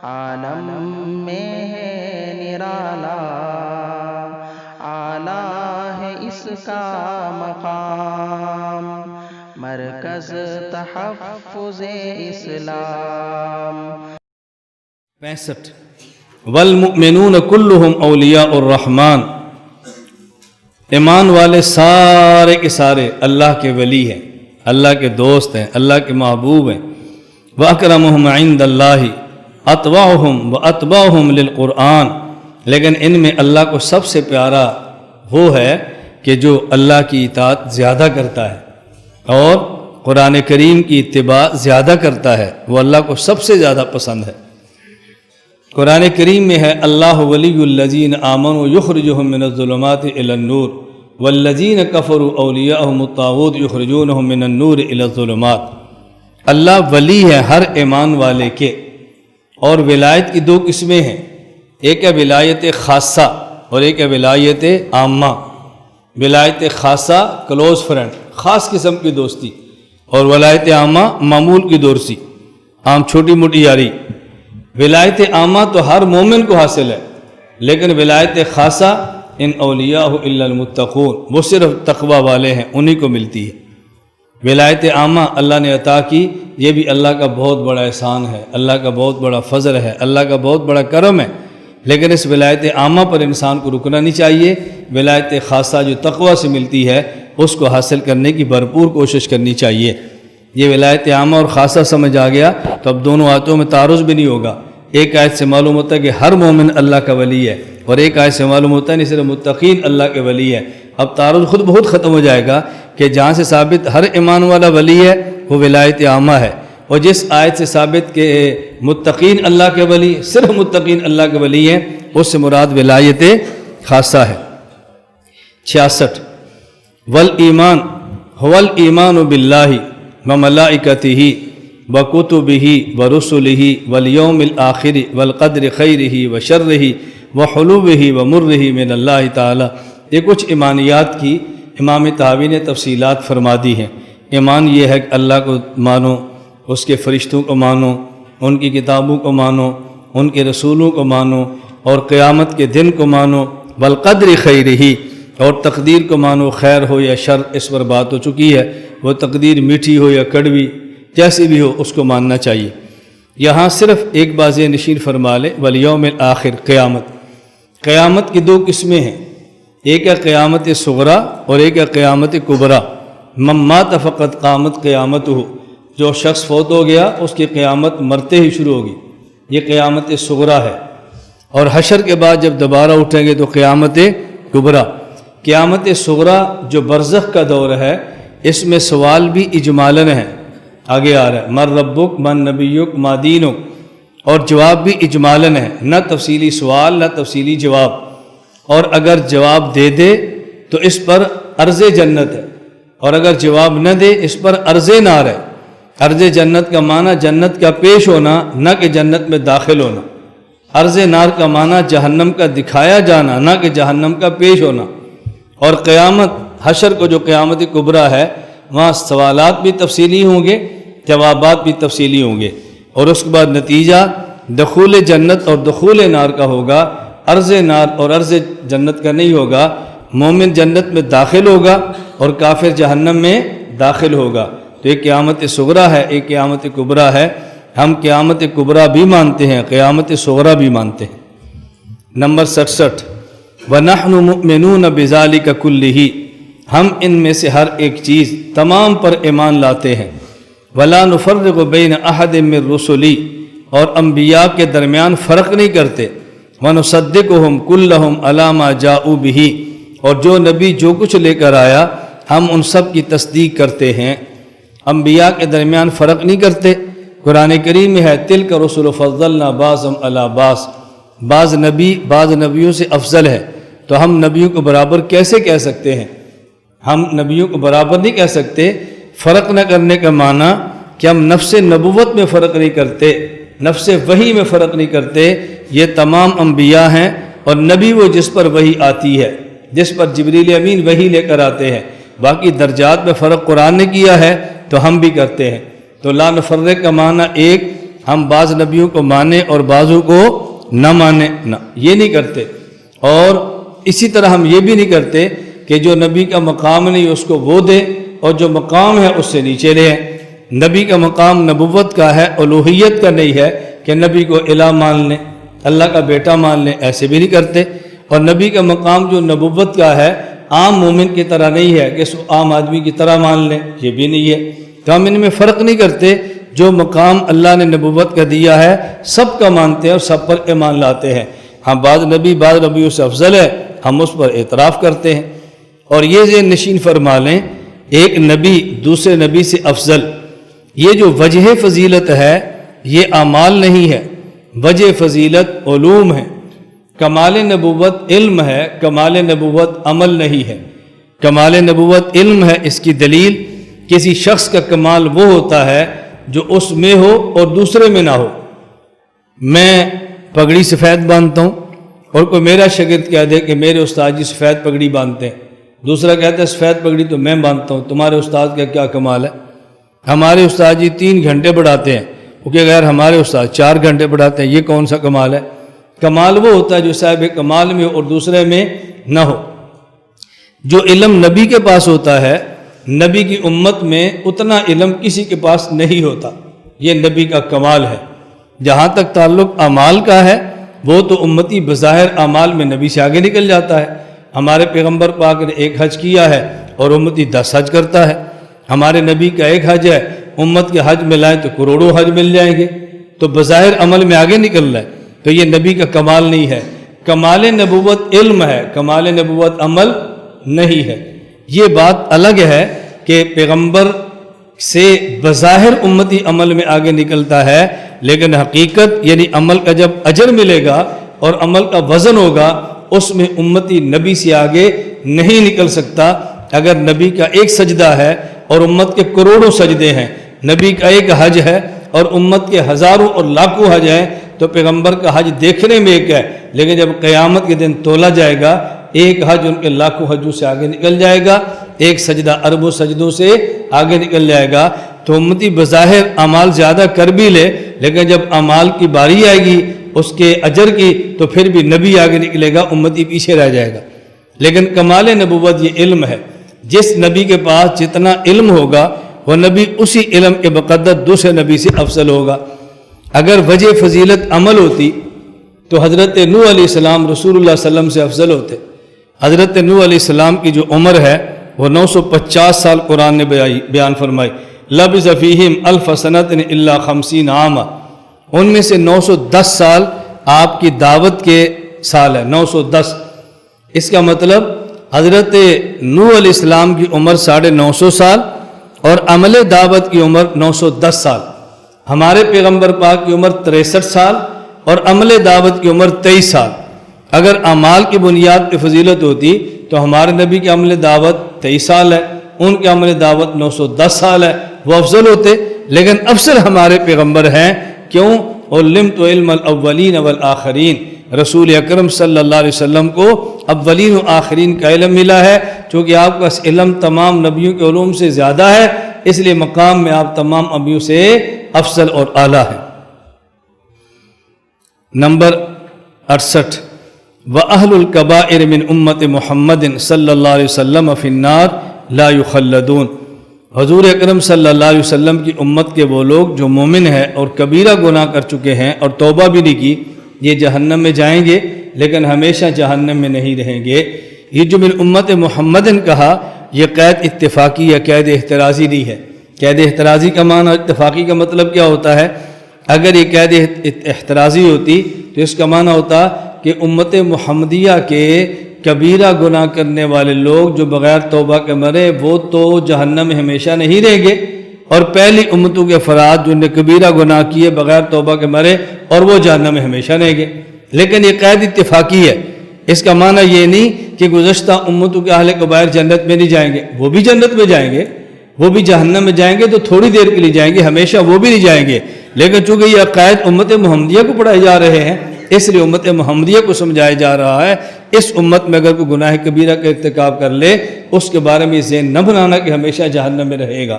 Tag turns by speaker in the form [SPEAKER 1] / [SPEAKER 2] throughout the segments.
[SPEAKER 1] عالم میں ہے نرالا، اعلیٰ ہے اس کا مقام، مرکز تحفظ اسلام۔
[SPEAKER 2] 65 والمؤمنون کلہم اولیاء الرحمن، ایمان والے سارے کے سارے اللہ کے ولی ہیں، اللہ کے دوست ہیں، اللہ کے محبوب ہیں۔ وَأَكْرَمُهُمْ عِنْدَ اللَّهِ أَتْبَعُهُمْ وَأَتْبَعُهُمْ لِلْقُرْآنِ، لیکن ان میں اللہ کو سب سے پیارا وہ ہے کہ جو اللہ کی اطاعت زیادہ کرتا ہے اور قرآن کریم کی اتباع زیادہ کرتا ہے، وہ اللہ کو سب سے زیادہ پسند ہے۔ قرآن کریم میں ہے اللہ ولی الذین آمنوا یخرجہم من الظلمات الی النور والذین کفروا اولیاءہم الطاغوت یخرجونہم من النور الی الظلمات۔ اللہ ولی ہے ہر ایمان والے کے، اور ولایت کی دو قسمیں ہیں، ایک ہے ولایت خاصہ اور ایک ہے ولایت عامہ۔ ولایت خاصہ کلوز فرینڈ، خاص قسم کی دوستی، اور ولایت عامہ معمول کی دوستی، عام چھوٹی موٹی یاری۔ ولایت عامہ تو ہر مومن کو حاصل ہے، لیکن ولایت خاصہ ان اولیاء الا المتقون، وہ صرف تقوی والے ہیں، انہی کو ملتی ہے۔ ولایت عامہ اللہ نے عطا کی، یہ بھی اللہ کا بہت بڑا احسان ہے، اللہ کا بہت بڑا فضل ہے، اللہ کا بہت بڑا کرم ہے، لیکن اس ولایت عامہ پر انسان کو رکنا نہیں چاہیے۔ ولایت خاصہ جو تقوی سے ملتی ہے اس کو حاصل کرنے کی بھرپور کوشش کرنی چاہیے۔ یہ ولایت عامہ اور خاصہ سمجھ آ گیا تو اب دونوں آیتوں میں تعارض بھی نہیں ہوگا۔ ایک آیت سے معلوم ہوتا ہے کہ ہر مومن اللہ کا ولی ہے، اور ایک آیت سے معلوم ہوتا ہے نہیں صرف متقین اللہ کے ولی ہے۔ اب تعارض خود بہت ختم ہو جائے گا کہ جہاں سے ثابت ہر ایمان والا ولی ہے وہ ولایت عامہ ہے، اور جس آیت سے ثابت کہ متقین اللہ کے ولی، صرف متقین اللہ کے ولی ہیں، اس سے مراد ولایت خاصہ ہے۔ 66 والایمان هو الایمان باللہ وملائکتہ وکتبہ ورسلہ والیوم الآخر والقدر خیرہ وشرہ وحلوہ ومرہ من اللہ تعالی۔ یہ کچھ ایمانیات کی امام طحاوی نے تفصیلات فرما دی ہیں۔ ایمان یہ ہے کہ اللہ کو مانو، اس کے فرشتوں کو مانو، ان کی کتابوں کو مانو، ان کے رسولوں کو مانو، اور قیامت کے دن کو مانو، والقدر خیرہ، اور تقدیر کو مانو، خیر ہو یا شر، اس پر بات ہو چکی ہے، وہ تقدیر میٹھی ہو یا کڑوی جیسی بھی ہو اس کو ماننا چاہیے۔ یہاں صرف ایک بات نشین فرما لے، والیوم الآخر، قیامت۔ قیامت کی دو قسمیں ہیں، ایک ہے قیامت صغریٰ اور ایک ہے قیامت کبریٰ۔ من مات فقط قامت قیامتہ، جو شخص فوت ہو گیا اس کی قیامت مرتے ہی شروع ہوگی، یہ قیامت صغریٰ ہے۔ اور حشر کے بعد جب دوبارہ اٹھیں گے تو قیامت کبریٰ۔ قیامت صغریٰ جو برزخ کا دور ہے، اس میں سوال بھی اجمالاً ہے، آگے آ رہا ہے، من ربک من نبیک ما دینک، اور جواب بھی اجمالاً ہے، نہ تفصیلی سوال نہ تفصیلی جواب، اور اگر جواب دے دے تو اس پر عرض جنت ہے، اور اگر جواب نہ دے اس پر عرض نار ہے۔ عرض جنت کا معنی جنت کا پیش ہونا، نہ کہ جنت میں داخل ہونا۔ عرض نار کا معنی جہنم کا دکھایا جانا، نہ کہ جہنم کا پیش ہونا۔ اور قیامت حشر کو جو قیامت کبریٰ ہے، وہاں سوالات بھی تفصیلی ہوں گے، جوابات بھی تفصیلی ہوں گے، اور اس کے بعد نتیجہ دخول جنت اور دخول نار کا ہوگا، عرض نار اور عرض جنت کا نہیں ہوگا۔ مومن جنت میں داخل ہوگا اور کافر جہنم میں داخل ہوگا۔ تو ایک قیامت صغریٰ ہے، ایک قیامت کبریٰ ہے۔ ہم قیامت کبریٰ بھی مانتے ہیں، قیامت صغریٰ بھی مانتے ہیں۔ نمبر 67 وَنَحْنُ مُؤْمِنُونَ بِذَلِكَ كُلِّهِ، ہم ان میں سے ہر ایک چیز تمام پر ایمان لاتے ہیں۔ وَلَا نُفَرِّقُ بَيْنَ أَحَدٍ مِّن رُّسُلِهِ، اور انبیاء کے درمیان فرق نہیں کرتے۔ وَنُصَدِّقُهُمْ كُلَّهُمْ عَلَىٰ مَا جَاءُوا بِهِ، اور جو نبی جو کچھ لے کر آیا ہم ان سب کی تصدیق کرتے ہیں۔ انبیاء کے درمیان فرق نہیں کرتے۔ قرآن کریم میں ہے تِلْكَ رُسُلُ فَضَّلْنَا بَعْضَهُمْ عَلَىٰ بَعْضٍ، بعض نبی بعض نبیوں سے افضل ہے، تو ہم نبیوں کو برابر کیسے کہہ سکتے ہیں؟ ہم نبیوں کو برابر نہیں کہہ سکتے۔ فرق نہ کرنے کا معنی کہ ہم نفس نبوت میں فرق نہیں کرتے، نفس وحی میں فرق نہیں کرتے۔ یہ تمام انبیاء ہیں، اور نبی وہ جس پر وحی آتی ہے، جس پر جبریل امین وحی لے کر آتے ہیں۔ باقی درجات میں فرق قرآن نے کیا ہے تو ہم بھی کرتے ہیں۔ تو لا نفرق کا معنی ایک ہم بعض نبیوں کو مانیں اور بعضوں کو نہ مانیں، نہ، یہ نہیں کرتے۔ اور اسی طرح ہم یہ بھی نہیں کرتے کہ جو نبی کا مقام نہیں اس کو وہ دے اور جو مقام ہے اس سے نیچے لے آئیں۔ نبی کا مقام نبوت کا ہے، الوہیت کا نہیں ہے کہ نبی کو الہ مان لیں، اللہ کا بیٹا مان لیں، ایسے بھی نہیں کرتے۔ اور نبی کا مقام جو نبوت کا ہے عام مومن کی طرح نہیں ہے کہ اس کو عام آدمی کی طرح مان لیں، یہ بھی نہیں ہے۔ تو ہم ان میں فرق نہیں کرتے، جو مقام اللہ نے نبوت کا دیا ہے سب کا مانتے ہیں اور سب پر ایمان لاتے ہیں۔ ہاں بعض نبیوں سے افضل ہے، ہم اس پر اعتراف کرتے ہیں۔ اور یہ ذہن نشین فرما لیں، ایک نبی دوسرے نبی سے افضل، یہ جو وجہ فضیلت ہے یہ اعمال نہیں ہے، وجہ فضیلت علوم ہے۔ کمال نبوت علم ہے، کمال نبوت عمل نہیں ہے۔ کمال نبوت علم ہے، اس کی دلیل کسی شخص کا کمال وہ ہوتا ہے جو اس میں ہو اور دوسرے میں نہ ہو۔ میں پگڑی سفید باندھتا ہوں اور کوئی میرا شاگرد کہہ دے کہ میرے استاد جی سفید پگڑی باندھتے ہیں، دوسرا کہتا ہے سفید پگڑی تو میں باندھتا ہوں، تمہارے استاد کا کیا کمال ہے؟ ہمارے استاد جی 3 گھنٹے پڑھاتے ہیں، کیونکہ غیر ہمارے استاد 4 گھنٹے پڑھاتے ہیں، یہ کون سا کمال ہے؟ کمال وہ ہوتا ہے جو صاحب کمال میں ہو اور دوسرے میں نہ ہو۔ جو علم نبی کے پاس ہوتا ہے، نبی کی امت میں اتنا علم کسی کے پاس نہیں ہوتا، یہ نبی کا کمال ہے۔ جہاں تک تعلق اعمال کا ہے وہ تو امتی بظاہر اعمال میں نبی سے آگے نکل جاتا ہے۔ ہمارے پیغمبر پاک نے 1 حج کیا ہے اور امتی 10 حج کرتا ہے۔ ہمارے نبی کا 1 حج ہے، امت کے حج ملائیں تو کروڑوں حج مل جائیں گے، تو بظاہر عمل میں آگے نکل رہا ہے، تو یہ نبی کا کمال نہیں ہے۔ کمال نبوت علم ہے، کمال نبوت عمل نہیں ہے۔ یہ بات الگ ہے کہ پیغمبر سے بظاہر امتی عمل میں آگے نکلتا ہے، لیکن حقیقت یعنی عمل کا جب اجر ملے گا اور عمل کا وزن ہوگا اس میں امتی نبی سے آگے نہیں نکل سکتا۔ اگر نبی کا 1 سجدہ ہے اور امت کے کروڑوں سجدے ہیں، نبی کا 1 حج ہے اور امت کے ہزاروں اور لاکھوں حج ہیں، تو پیغمبر کا حج دیکھنے میں 1 ہے، لیکن جب قیامت کے دن تولا جائے گا 1 حج ان کے لاکھوں حجوں سے آگے نکل جائے گا، 1 سجدہ اربوں سجدوں سے آگے نکل جائے گا۔ تو امتی بظاہر اعمال زیادہ کر بھی لے، لیکن جب اعمال کی باری آئے گی اس کے اجر کی تو پھر بھی نبی آگے نکلے گا، امتی پیچھے رہ جائے گا۔ لیکن کمال نبوت یہ علم ہے، جس نبی کے پاس جتنا علم ہوگا وہ نبی اسی علم کے بقدر دوسرے نبی سے افضل ہوگا۔ اگر وجہ فضیلت عمل ہوتی تو حضرت نوح علیہ السلام رسول اللہ صلی اللہ علیہ وسلم سے افضل ہوتے۔ حضرت نوح علیہ السلام کی جو عمر ہے وہ 950 سال قرآن نے بیان فرمائی۔ لبث فیہم 1000 سنۃ الا 50 عاما، ان میں سے 910 سال آپ کی دعوت کے سال ہے، 910۔ اس کا مطلب حضرت نوح علیہ السلام کی عمر 950 سال اور عمل دعوت کی عمر 910 سال۔ ہمارے پیغمبر پاک کی عمر 63 سال اور عمل دعوت کی عمر 23 سال۔ اگر اعمال کی بنیاد پہ فضیلت ہوتی تو ہمارے نبی کے عمل دعوت 23 سال ہے، ان کے عمل دعوت 910 سال ہے، وہ افضل ہوتے۔ لیکن افضل ہمارے پیغمبر ہیں، کیوں؟ علمت علم الاولین والآخرین، رسول اکرم صلی اللہ علیہ وسلم کو اولین و آخرین کا علم ملا ہے، چونکہ آپ کا علم تمام نبیوں کے علوم سے زیادہ ہے، اس لیے مقام میں آپ تمام انبیاء سے افضل اور اعلیٰ ہیں۔ نمبر 68، وَأَهْلُ الْكَبَائِرِ مِنْ أُمَّةِ مُحَمَّدٍ صلی اللہ علیہ وسلم فِي النَّارِ لَا يُخَلَّدُونَ، حضور اکرم صلی اللہ علیہ وسلم کی امت کے وہ لوگ جو مومن ہیں اور کبیرہ گناہ کر چکے ہیں اور توبہ بھی نہیں کی، یہ جہنم میں جائیں گے لیکن ہمیشہ جہنم میں نہیں رہیں گے۔ یہ جو من امت محمد کہا یہ قید اتفاقی یا قید احترازی نہیں ہے۔ قید احترازی کا معنی اور اتفاقی کا مطلب کیا ہوتا ہے؟ اگر یہ قید احترازی ہوتی تو اس کا معنی ہوتا کہ امت محمدیہ کے کبیرہ گناہ کرنے والے لوگ جو بغیر توبہ کے مرے وہ تو جہنم میں ہمیشہ نہیں رہیں گے، اور پہلی امتوں کے افراد جو نے کبیرہ گناہ کیے بغیر توبہ کے مرے اور وہ جہنم میں ہمیشہ رہیں گے۔ لیکن یہ قید اتفاقی ہے، اس کا معنی یہ نہیں کہ گزشتہ امتوں کے اہل کبائر جنت میں نہیں جائیں گے، وہ بھی جنت میں جائیں گے، وہ بھی جہنم میں جائیں گے تو تھوڑی دیر کے لیے جائیں گے، ہمیشہ وہ بھی نہیں جائیں گے۔ لیکن چونکہ یہ عقائد امت محمدیہ کو پڑھائے جا رہے ہیں اس لیے امت محمدیہ کو سمجھایا جا رہا ہے۔ اس امت میں اگر کوئی گناہ کبیرہ کا ارتکاب کر لے اس کے بارے میں ذہن نہ بنانا کہ ہمیشہ جہنم میں رہے گا۔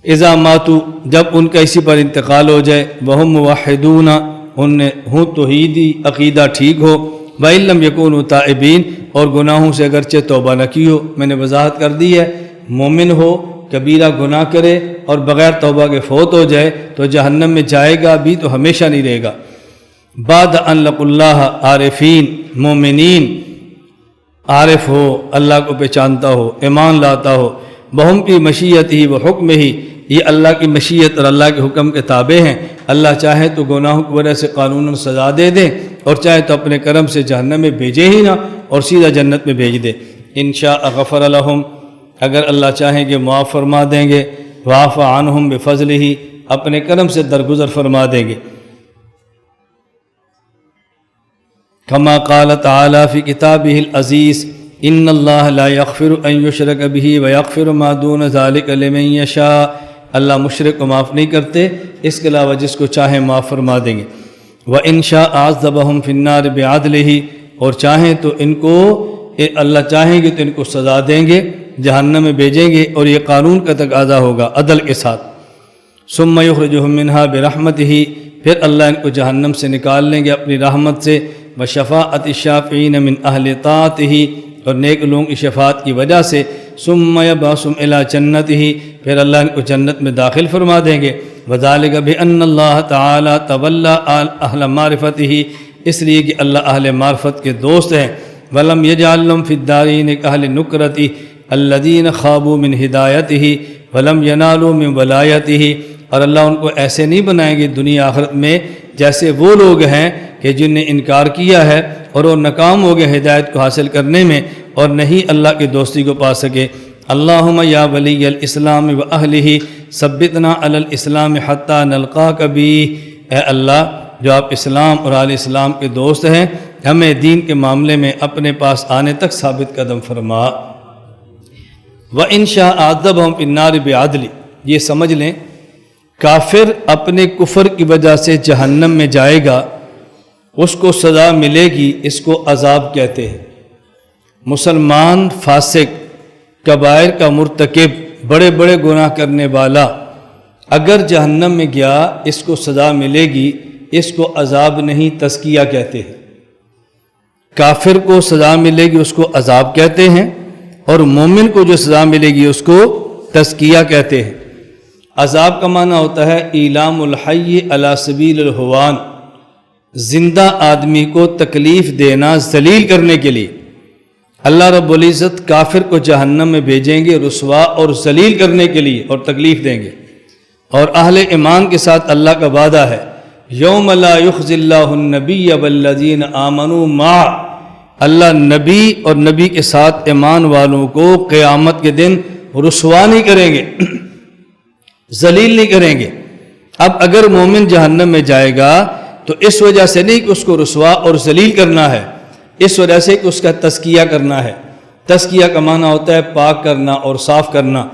[SPEAKER 2] اذا ماتو جب ان کا اسی پر انتقال ہو جائے، وہم موحدون ان ہوں توحیدی عقیدہ ٹھیک ہو، وَإِن لَّمْ يَكُونُوا تَائِبِينَ اور گناہوں سے اگرچہ توبہ نہ کی ہو۔ میں نے وضاحت کر دی ہے، مومن ہو کبیرہ گناہ کرے اور بغیر توبہ کے فوت ہو جائے تو جہنم میں جائے گا بھی تو ہمیشہ نہیں رہے گا۔ بعد ان لقوا اللہ عارفین، مومنین عارف ہو، اللہ کو پہچانتا ہو، ایمان لاتا ہو، بہم کی مشیت ہی و حکم ہی، یہ اللہ کی مشیت اور اللہ کے حکم کے تابع ہیں۔ اللہ چاہے تو گناہوں کی وجہ سے قانون سزا دے دے، اور چاہے تو اپنے کرم سے جہنم میں بھیجے ہی نہ اور سیدھا جنت میں بھیج دے۔ انشاء غفر لہم، اگر اللہ چاہیں گے معاف فرما دیں گے، وعفى عنہم بفضلہ، اپنے کرم سے درگزر فرما دیں گے۔ کما قال تعالی فی کتابہ العزیز ان اللہ لا یغفر ان یشرک بہ ویغفر ما دون ذلک لمن یشاء، اللہ مشرک کو معاف نہیں کرتے، اس کے علاوہ جس کو چاہیں معاف فرما دیں گے۔ وَإِن شَاءَ عَذَّبَهُمْ فِي النَّارِ بِعَدْلِهِ، اور چاہیں تو ان کو اللہ چاہیں گے تو ان کو سزا دیں گے، جہنم میں بھیجیں گے، اور یہ قانون کا تقاضا ہوگا عدل کے ساتھ۔ ثُمَّ يُخْرِجُهُم مِّنْهَا بِرَحْمَتِهِ، پھر اللہ ان کو جہنم سے نکال لیں گے اپنی رحمت سے، وَشَفَاعَةِ الشَّافِعِينَ مِنْ أَهْلِ طَاعَتِهِ، اور نیک لوگوں کی شفاعت کی وجہ سے، ثُمَّ يَبْعَثُهُمْ إِلَىٰ جَنَّتِهِ، پھر اللہ ان کو جنت میں داخل فرما دیں گے۔ وَذَلِكَ بِأَنَّ اللَّهَ تَعَالَىٰ تَوَلَّىٰ أَهْلَ مَعْرِفَتِهِ، اس لیے کہ اللہ اہل معرفت کے دوست ہیں۔ وَلَمْ يَجْعَل لَّهُمْ فِي الدَّارَيْنِ كَأَهْلِ النُّكْرَةِ الَّذِينَ خَابُوا مِنْ هِدَایَتِهِ وَلَمْ يَنَالُوا مِنْ وَلَایَتِهِ، اور اللہ ان کو ایسے نہیں بنائیں گے دنیا آخرت میں جیسے وہ لوگ ہیں کہ جن نے انکار کیا ہے اور وہ ناکام ہو گئے ہدایت کو حاصل کرنے میں، اور نہیں اللہ کی دوستی کو پا سکے۔ اللہم یا ولی الاسلام و اہلہ ثبتنا علی الاسلام حتی نلقاک بہ، اے اللہ جو آپ اسلام اور اہل اسلام کے دوست ہیں، ہمیں دین کے معاملے میں اپنے پاس آنے تک ثابت قدم فرما۔ وَإِن شَاءَ عَذَّبَهُمْ فِي النَّارِ بِعَدْلِهِ، یہ سمجھ لیں کافر اپنے کفر کی وجہ سے جہنم میں جائے گا، اس کو سزا ملے گی، اس کو عذاب کہتے ہیں۔ مسلمان فاسق، کبائر کا مرتکب، بڑے بڑے گناہ کرنے والا اگر جہنم میں گیا اس کو سزا ملے گی، اس کو عذاب نہیں تزکیہ کہتے ہیں۔ کافر کو سزا ملے گی اس کو عذاب کہتے ہیں، اور مومن کو جو سزا ملے گی اس کو تزکیہ کہتے ہیں۔ عذاب کا معنی ہوتا ہے ایلام الحی علی سبیل الہوان، زندہ آدمی کو تکلیف دینا ذلیل کرنے کے لیے۔ اللہ رب العزت کافر کو جہنم میں بھیجیں گے رسوا اور ذلیل کرنے کے لیے اور تکلیف دیں گے، اور اہل ایمان کے ساتھ اللہ کا وعدہ ہے یوم لا یخزی اللہ النبی والذین آمنوا معہ، اللہ نبی اور نبی کے ساتھ ایمان والوں کو قیامت کے دن رسوا نہیں کریں گے، ذلیل نہیں کریں گے۔ اب اگر مومن جہنم میں جائے گا تو اس وجہ سے نہیں کہ اس کو رسوا اور ذلیل کرنا ہے، اس وجہ سے کہ اس کا تزکیہ کرنا ہے۔ تزکیہ کا معنی ہوتا ہے پاک کرنا اور صاف کرنا،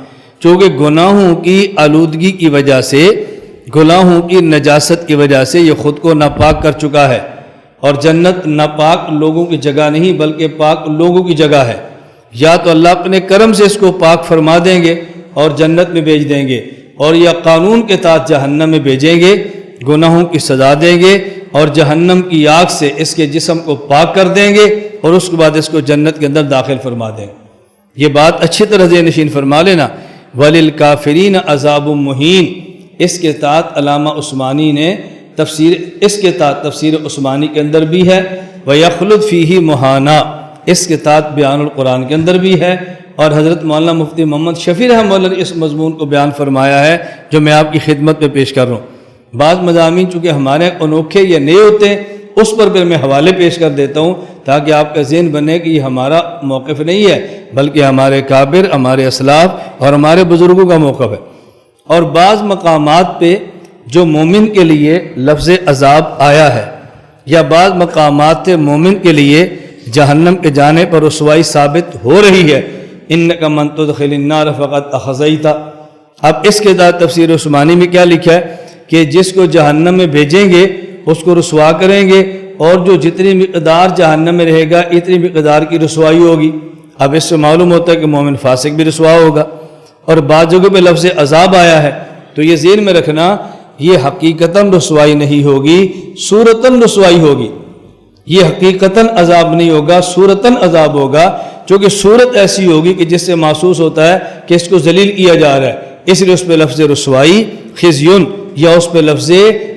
[SPEAKER 2] چونکہ گناہوں کی آلودگی کی وجہ سے، گناہوں کی نجاست کی وجہ سے یہ خود کو ناپاک کر چکا ہے، اور جنت ناپاک لوگوں کی جگہ نہیں بلکہ پاک لوگوں کی جگہ ہے۔ یا تو اللہ اپنے کرم سے اس کو پاک فرما دیں گے اور جنت میں بھیج دیں گے، اور یا قانون کے تحت جہنم میں بھیجیں گے، گناہوں کی سزا دیں گے اور جہنم کی آگ سے اس کے جسم کو پاک کر دیں گے، اور اس کے بعد اس کو جنت کے اندر داخل فرما دیں گے۔ یہ بات اچھی طرح ذہن نشین فرما لینا۔ وَلِلْكَافِرِينَ عَذَابٌ مُّهِينٌ، اس کے تحت علامہ عثمانی نے تفسیر عثمانی کے اندر بھی ہے، وَيَخْلُدْ فِيهِ مُهَانًا، اس کے تحت بیان القرآن کے اندر بھی ہے، اور حضرت مولانا مفتی محمد شفیع رحمہ اللہ نے اس مضمون کو بیان فرمایا ہے جو میں آپ کی خدمت میں پیش کر رہا ہوں۔ بعض مضامین چونکہ ہمارے انوکھے یا نئے ہوتے ہیں، اس پر پھر میں حوالے پیش کر دیتا ہوں تاکہ آپ کا ذہن بنے کہ یہ ہمارا موقف نہیں ہے بلکہ ہمارے کابر، ہمارے اسلاف اور ہمارے بزرگوں کا موقف ہے۔ اور بعض مقامات پہ جو مومن کے لیے لفظ عذاب آیا ہے، یا بعض مقامات سے مومن کے لیے جہنم کے جانے پر رسوائی ثابت ہو رہی ہے، انک من تدخل النار فقد اخزیت۔ اب اس کے بعد تفسیر عثمانی میں کیا لکھا ہے کہ جس کو جہنم میں بھیجیں گے اس کو رسوا کریں گے، اور جو جتنی مقدار جہنم میں رہے گا اتنی مقدار کی رسوائی ہوگی۔ اب اس سے معلوم ہوتا ہے کہ مومن فاسق بھی رسوا ہوگا، اور بعض جگہ پہ لفظ عذاب آیا ہے، تو یہ ذہن میں رکھنا، یہ حقیقتاً رسوائی نہیں ہوگی، صورتاً رسوائی ہوگی۔ یہ حقیقتاً عذاب نہیں ہوگا، صورتاً عذاب ہوگا، چونکہ صورت ایسی ہوگی کہ جس سے محسوس ہوتا ہے کہ اس کو ذلیل کیا جا رہا ہے، اس لیے اس پہ لفظ رسوائی خزیون یا اس پہ لفظ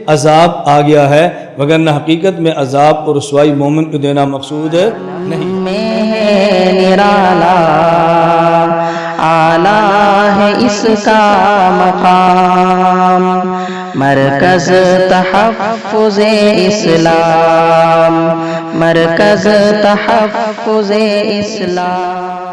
[SPEAKER 2] عذاب آ گیا ہے، وگرنہ حقیقت میں عذاب اور رسوائی مومن کو دینا مقصود نہیں۔
[SPEAKER 1] نرالا اعلیٰ ہے اس کا مقام، مرکز تحفظ اسلام، مرکز تحفظ اسلام۔